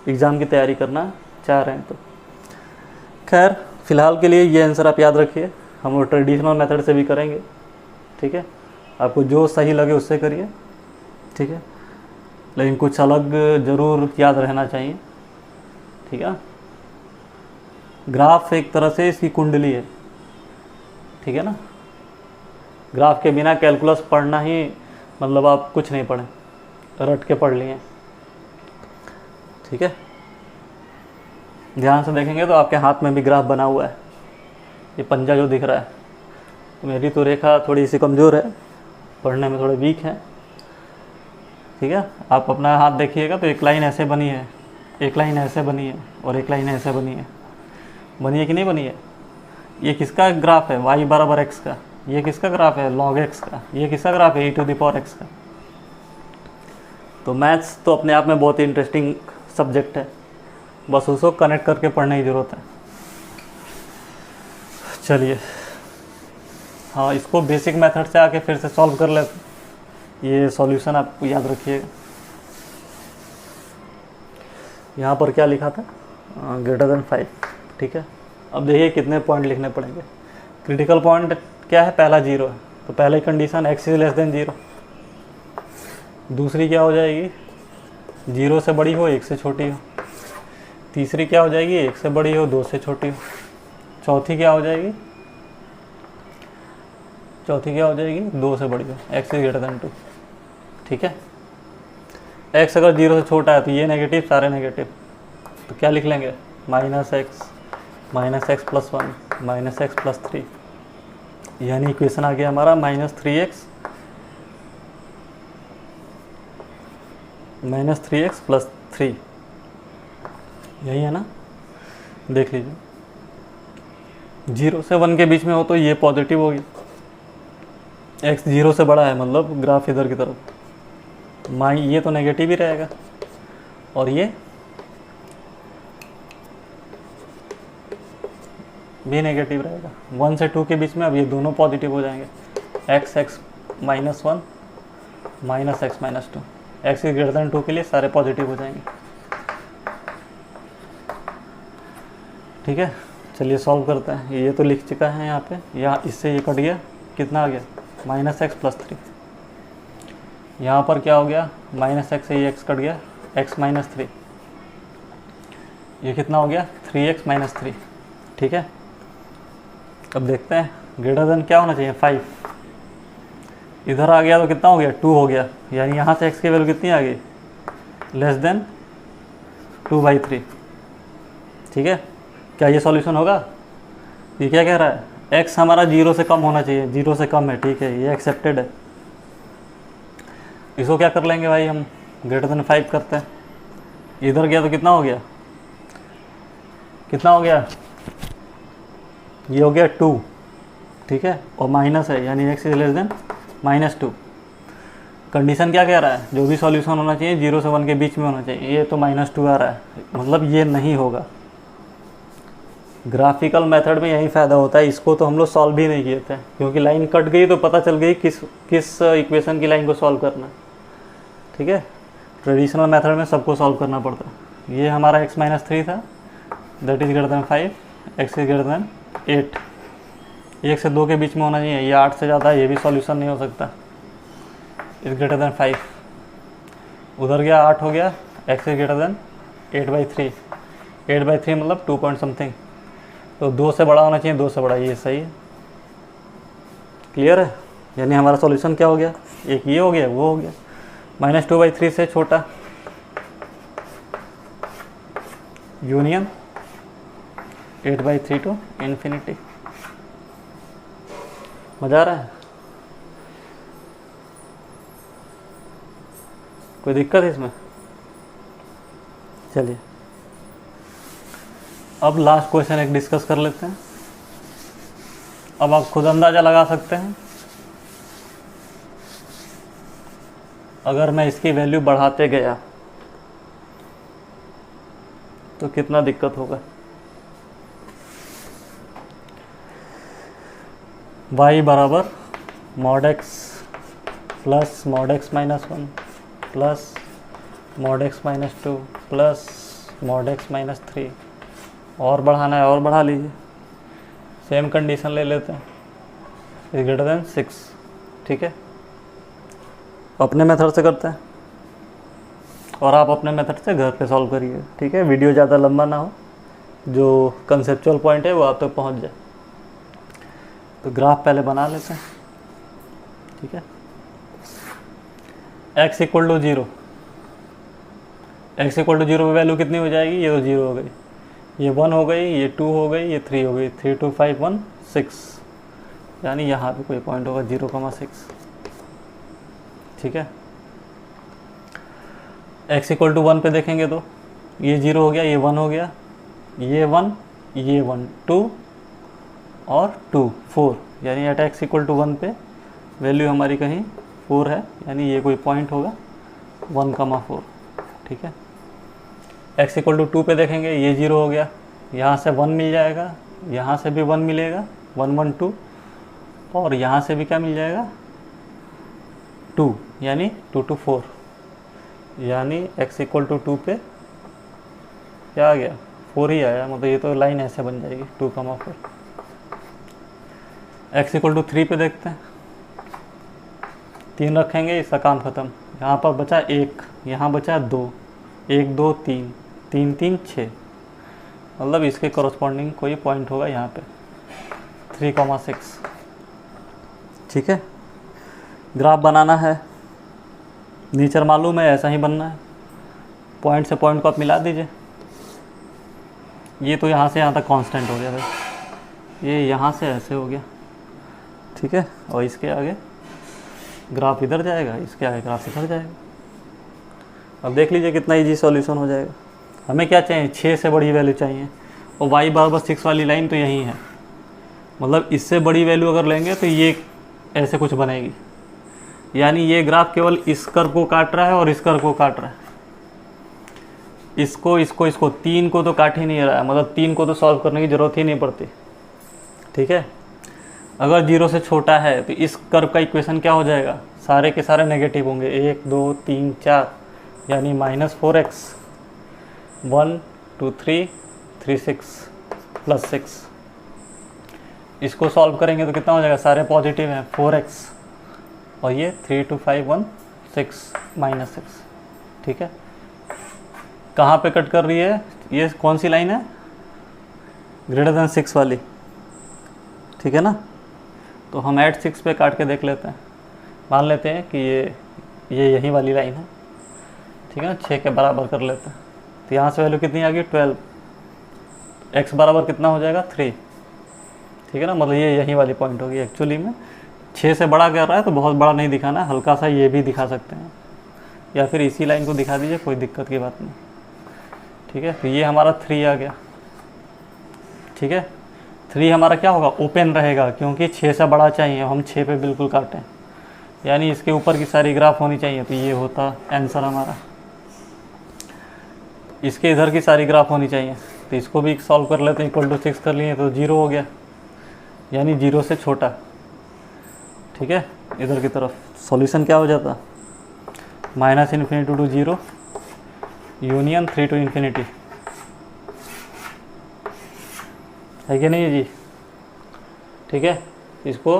एग्ज़ाम की तैयारी करना चाह रहे हैं तो। खैर फ़िलहाल के लिए ये आंसर आप याद रखिए, हम लोग ट्रेडिशनल मेथड से भी करेंगे। ठीक है, आपको जो सही लगे उससे करिए। ठीक है, लेकिन कुछ अलग ज़रूर याद रहना चाहिए। ठीक है, ग्राफ एक तरह से इसकी कुंडली है। ठीक है ना, ग्राफ के बिना कैलकुलस पढ़ना ही मतलब आप कुछ नहीं पढ़े, रट के पढ़ लिए। ठीक है, ध्यान से देखेंगे तो आपके हाथ में भी ग्राफ बना हुआ है, ये पंजा जो दिख रहा है। मेरी तो रेखा थोड़ी सी कमज़ोर है, पढ़ने में थोड़े वीक है। ठीक है, आप अपना हाथ देखिएगा तो एक लाइन ऐसे बनी है, एक लाइन ऐसे बनी है और एक लाइन ऐसे बनी है। बनी है कि नहीं बनी है? ये किसका ग्राफ है, y बराबर x का। ये किसका ग्राफ है, log x का। ये किसका ग्राफ है, e⁴x का। तो मैथ्स तो अपने आप में बहुत ही इंटरेस्टिंग सब्जेक्ट है, बस उसको कनेक्ट करके पढ़ने की ज़रूरत है। चलिए हाँ, इसको बेसिक मेथड से आके फिर से सॉल्व कर लेते। ये सॉल्यूशन आपको याद रखिएगा। यहाँ पर क्या लिखा था, ग्रेटर देन 5, ठीक है। अब देखिए कितने पॉइंट लिखने पड़ेंगे। क्रिटिकल पॉइंट क्या है, पहला 0 है, तो पहली condition x is less then 0। दूसरी क्या हो जाएगी, 0 से बड़ी हो 1 से छोटी हो। तीसरी क्या हो जाएगी, 1 से बड़ी हो 2 से छोटी हो। चौथी क्या हो जाएगी, 2 से बड़ी हो, x इज ग्रेटर देन 2, ठीक है। x अगर 0 से छोटा है तो ये नेगेटिव, सारे नेगेटिव, तो क्या लिख लेंगे, -x प्लस 1 -x प्लस 3, यानी इक्वेशन आ गया हमारा -3x प्लस 3, यही है ना। देख लीजिए 0 से 1 के बीच में हो तो ये पॉजिटिव होगी, x 0 से बड़ा है मतलब ग्राफ इधर की तरफ, ये तो नेगेटिव ही रहेगा, और ये भी नेगेटिव रहेगा। 1 से 2 के बीच में अब ये दोनों पॉजिटिव हो जाएंगे, x minus 1 minus x minus 2, x is greater than 2 के लिए सारे पॉजिटिव हो जाएंगे, ठीक है। चलिए सॉल्व करते हैं। ये तो लिख चुका है यहाँ पे, यहाँ इससे ये कट गया, कितना आ गया, -x प्लस 3। यहाँ पर क्या हो गया, -x से ये x कट गया, x माइनस 3, ये कितना हो गया, 3x माइनस 3, ठीक है। अब देखते हैं ग्रेटर देन क्या होना चाहिए, 5। इधर आ गया तो कितना हो गया, 2 हो गया, यानी यहाँ से x की वैल्यू कितनी आ गई, लेस देन 2/3, ठीक है। क्या ये सॉल्यूशन होगा, ये क्या कह रहा है, x हमारा 0 से कम होना चाहिए, 0 से कम है, ठीक है, ये एक्सेप्टेड है। इसको क्या कर लेंगे भाई हम, ग्रेटर देन 5 करते हैं। इधर गया तो कितना हो गया, ये हो गया 2, ठीक है, और माइनस है यानी x is less then -2। Condition क्या कह रहा है, जो भी सॉल्यूशन होना चाहिए 0 से 1 के बीच में होना चाहिए, ये तो -2 आ रहा है, मतलब ये नहीं होगा। ग्राफिकल मेथड में यही फ़ायदा होता है, इसको तो हम लोग सॉल्व भी नहीं किए थे, क्योंकि लाइन कट गई तो पता चल गई किस इक्वेशन की लाइन को सॉल्व करना है, ठीक है। ट्रेडिशनल मेथड में सबको सॉल्व करना पड़ता है। ये हमारा x माइनस 3 था, that is greater than 5, x is greater than 8, 1 से 2 के बीच में होना चाहिए, ये 8 से ज़्यादा है, ये भी सॉल्यूशन नहीं हो सकता, इज ग्रेटर देन 5। उधर गया 8 हो गया, x इज ग्रेटर देन 8/3, 8/3 मतलब 2 पॉइंट समथिंग, तो 2 से बड़ा होना चाहिए, 2 से बड़ा, ये सही है, क्लियर है। यानी हमारा सॉल्यूशन क्या हो गया, एक ये हो गया, वो हो गया, -2/3 से छोटा, यूनियन 8/3 टू इन्फिनिटी। मज़ा आ रहा है, कोई दिक्कत है इसमें। चलिए अब लास्ट क्वेश्चन एक डिस्कस कर लेते हैं। अब आप खुद अंदाज़ा लगा सकते हैं, अगर मैं इसकी वैल्यू बढ़ाते गया तो कितना दिक्कत होगा। y बराबर mod x plus mod x minus 1 plus mod x minus 2 plus mod x minus 3, और बढ़ाना है और बढ़ा लीजिए। सेम कंडीशन ले लेते हैं, इज ग्रेटर देन 6, ठीक है। अपने मेथड से करते हैं और आप अपने मेथड से घर पे सॉल्व करिए, ठीक है। वीडियो ज़्यादा लंबा ना हो, जो कंसेप्चुअल पॉइंट है वो आप तक पहुंच जाए। तो ग्राफ पहले बना लेते हैं, ठीक है। x equal to 0, x equal to 0 पे वैल्यू कितनी हो जाएगी, ये तो 0 हो गई, ये 1 हो गई, ये 2 हो गई, ये 3 हो गई, 3 2 5 1 6, यानी यहाँ पे कोई पॉइंट होगा 0,6, ठीक है। x इक्वल टू 1 पे देखेंगे तो ये 0 हो गया, ये 1 हो गया, ये 1, ये 1, 2 और 2 4, यानी एट x इक्वल टू 1 पे वैल्यू हमारी कहीं 4 है, यानी ये कोई पॉइंट होगा 1,4, ठीक है। x इक्वल टू 2 पे देखेंगे, ये 0 हो गया, यहाँ से 1 मिल जाएगा, यहाँ से भी 1 मिलेगा, 1 1 2, और यहाँ से भी क्या मिल जाएगा 2, यानी 2 to 4, यानी x इक्वल टू 2 पे क्या आ गया 4 ही आया। मतलब ये तो लाइन ऐसे बन जाएगी 2,4। x इक्वल टू 3 पे देखते हैं, 3 रखेंगे, इसका काम ख़त्म। यहाँ पर बचा 1, यहाँ बचा 2, 1 2 3, 3 3 6, मतलब इसके कॉरस्पॉन्डिंग कोई पॉइंट होगा यहाँ पे 3,6। ठीक है, ग्राफ बनाना है, नेचर मालूम है, ऐसा ही बनना है। पॉइंट से पॉइंट को आप मिला दीजिए। ये तो यहाँ से यहाँ तक कांस्टेंट हो गया भाई, ये यहाँ से ऐसे हो गया। ठीक है, और इसके आगे ग्राफ इधर जाएगा, इसके आगे ग्राफ इधर जाएगा। अब देख लीजिए कितना इजी सॉल्यूशन हो जाएगा। हमें क्या चाहिए, 6 से बड़ी वैल्यू चाहिए, और y बराबर 6 वाली लाइन तो यही है। मतलब इससे बड़ी वैल्यू अगर लेंगे तो ये ऐसे कुछ बनेगी, यानी ये ग्राफ केवल इस कर्व को काट रहा है और इस कर्व को काट रहा है। इसको 3 को तो काट ही नहीं रहा है, मतलब 3 को तो सॉल्व करने की ज़रूरत ही नहीं पड़ती। ठीक है, अगर 0 से छोटा है तो इस कर्व का इक्वेशन क्या हो जाएगा, सारे के सारे नेगेटिव होंगे, 1 2 3 4, यानी -4x 1 2 3 3 6 +6। इसको सॉल्व करेंगे तो कितना हो जाएगा, सारे पॉजिटिव हैं 4x, और ये 3 2 5 1 6 -6। ठीक है, कहाँ पे कट कर रही है, ये कौन सी लाइन है, >6 वाली। ठीक है ना, तो हम @6 पे काट के देख लेते हैं। मान लेते हैं कि ये यही वाली लाइन है। ठीक है ना, 6 के बराबर कर लेते हैं। तो यहाँ से वैल्यू कितनी आ गई 12, x बराबर कितना हो जाएगा 3। ठीक है ना, मतलब ये यही वाली पॉइंट होगी। एक्चुअली में 6 से बड़ा कर रहा है तो बहुत बड़ा नहीं दिखाना, हल्का सा ये भी दिखा सकते हैं, या फिर इसी लाइन को दिखा दीजिए, कोई दिक्कत की बात नहीं। ठीक है, तो ये हमारा 3 आ गया। ठीक है, 3 हमारा क्या होगा, ओपन रहेगा, क्योंकि 6 से बड़ा चाहिए, हम 6 पे बिल्कुल काटें, यानी इसके ऊपर की सारी ग्राफ होनी चाहिए। तो ये होता आंसर हमारा, इसके इधर की सारी ग्राफ होनी चाहिए। तो इसको भी सॉल्व कर लेते हैं, इक्वल टू 6 कर लिए तो 0 हो गया, यानी 0 से छोटा। ठीक है, इधर की तरफ सॉल्यूशन क्या हो जाता, -∞ to 0 यूनियन 3 to ∞, है कि नहीं जी। ठीक है, इसको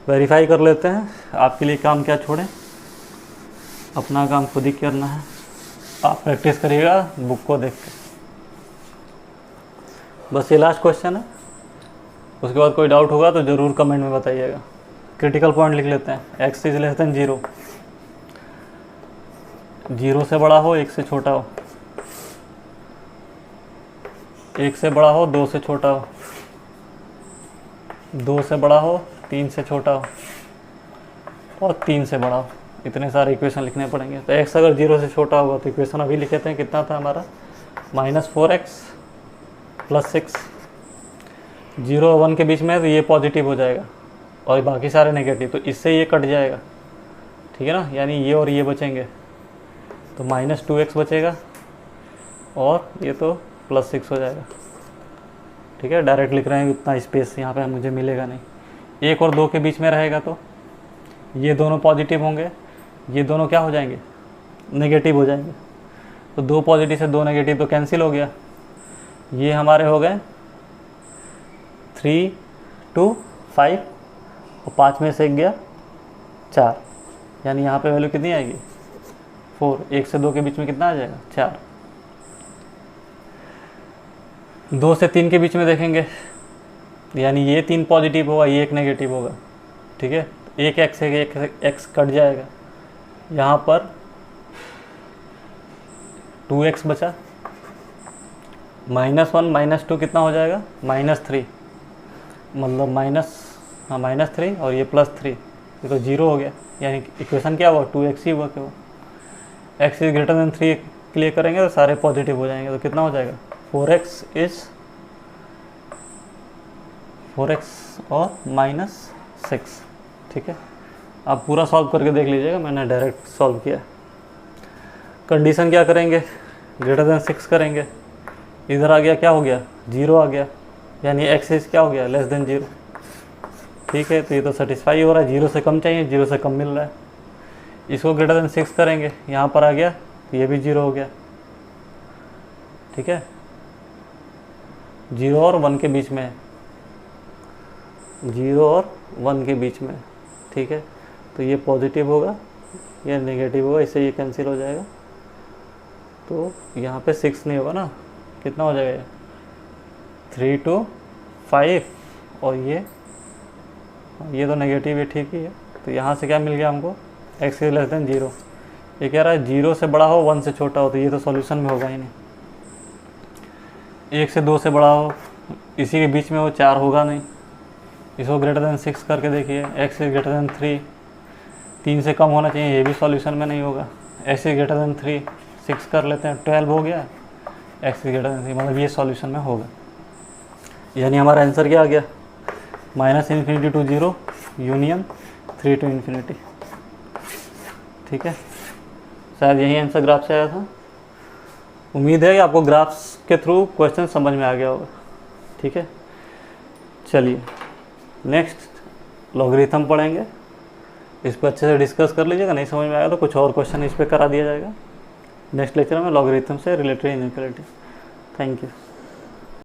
वेरीफाई कर लेते हैं। आपके लिए काम क्या छोड़ें, अपना काम खुद ही करना है। आप प्रैक्टिस करिएगा बुक को देख के। बस ये लास्ट क्वेश्चन है, उसके बाद कोई डाउट होगा तो ज़रूर कमेंट में बताइएगा। क्रिटिकल पॉइंट लिख लेते हैं, x > 0, 0 से बड़ा हो 1 से छोटा हो, 1 से बड़ा हो 2 से छोटा हो, 2 से बड़ा हो 3 से छोटा हो, और 3 से बड़ा हो। इतने सारे इक्वेशन लिखने पड़ेंगे। तो x अगर 0 से छोटा होगा तो इक्वेशन अभी लिखे थे, कितना था हमारा, -4x + 6। 0 और 1 के बीच में है तो ये पॉजिटिव हो जाएगा और बाकी सारे नेगेटिव, तो इससे ये कट जाएगा। ठीक है ना, यानी ये और ये बचेंगे, तो -2x बचेगा, और ये तो +6 हो जाएगा। ठीक है, डायरेक्ट लिख रहे हैं, इतना स्पेस यहाँ पे मुझे मिलेगा नहीं। 1 और 2 के बीच में रहेगा तो ये दोनों पॉजिटिव होंगे, ये दोनों क्या हो जाएंगे, नेगेटिव हो जाएंगे। तो 2 पॉजिटिव से 2 नेगेटिव तो कैंसिल हो गया। ये हमारे हो गए 3 2 5, और 5 में से 1 गया 4, यानी यहाँ पे वैल्यू कितनी आएगी 4। 1 से 2 के बीच में कितना आ जाएगा 4। 2 से 3 के बीच में देखेंगे, यानी ये 3 पॉजिटिव होगा, ये 1 नेगेटिव होगा। ठीक है, एक x से एक x कट जाएगा, यहाँ पर 2x बचा, -1 -2 कितना हो जाएगा -3, मतलब -3 और ये +3, ये तो 0 हो गया, यानी इक्वेशन क्या हुआ 2x ही हुआ केवल। x > 3 क्लियर करेंगे तो सारे पॉजिटिव हो जाएंगे, तो कितना हो जाएगा 4x और -6। ठीक है, आप पूरा सॉल्व करके देख लीजिएगा, मैंने डायरेक्ट सॉल्व किया। कंडीशन क्या करेंगे, >6 करेंगे, इधर आ गया क्या हो गया 0 आ गया, यानी x क्या हो गया <0। ठीक है, तो ये तो सेटिस्फाई हो रहा है, 0 से कम चाहिए, 0 से कम मिल रहा है। इसको ग्रेटर देन 6 करेंगे, यहाँ पर आ गया तो ये भी 0 हो गया। ठीक है, 0 और 1 के बीच में है, 0 और 1 के बीच में। ठीक है, तो ये पॉजिटिव होगा, ये नेगेटिव होगा, इससे ये कैंसिल हो जाएगा। तो यहाँ पे 6 नहीं होगा ना, कितना हो जाएगा, 3 to 5, और ये तो नेगेटिव है, ठीक ही है। तो यहाँ से क्या मिल गया हमको, x इज लेस देन 0। ये कह रहा है 0 से बड़ा हो 1 से छोटा हो, तो ये तो सॉल्यूशन में होगा ही नहीं। 1 से 2 से बड़ा हो, इसी के बीच में हो, 4 होगा नहीं। इसको ग्रेटर देन 6 करके देखिए, x इज ग्रेटर देन 3, 3 से कम होना चाहिए, ये भी सॉल्यूशन में नहीं होगा। x इज ग्रेटर देन 3, 6 कर लेते हैं, 12 हो गया, x इज ग्रेटर देन 3, मतलब ये सॉल्यूशन में होगा। यानी हमारा आंसर क्या आ गया, -∞ to 0 यूनियन 3 to ∞। ठीक है, शायद यही आंसर ग्राफ से आया था। उम्मीद है कि आपको ग्राफ्स के थ्रू क्वेश्चन समझ में आ गया होगा। ठीक है, चलिए नेक्स्ट लॉगरिथम पढ़ेंगे, इस पर अच्छे से डिस्कस कर लीजिएगा। नहीं समझ में आएगा तो कुछ और क्वेश्चन इस पर करा दिया जाएगा नेक्स्ट लेक्चर में, लॉगरिथम से रिलेटेड इनइक्वालिटी। Thank you.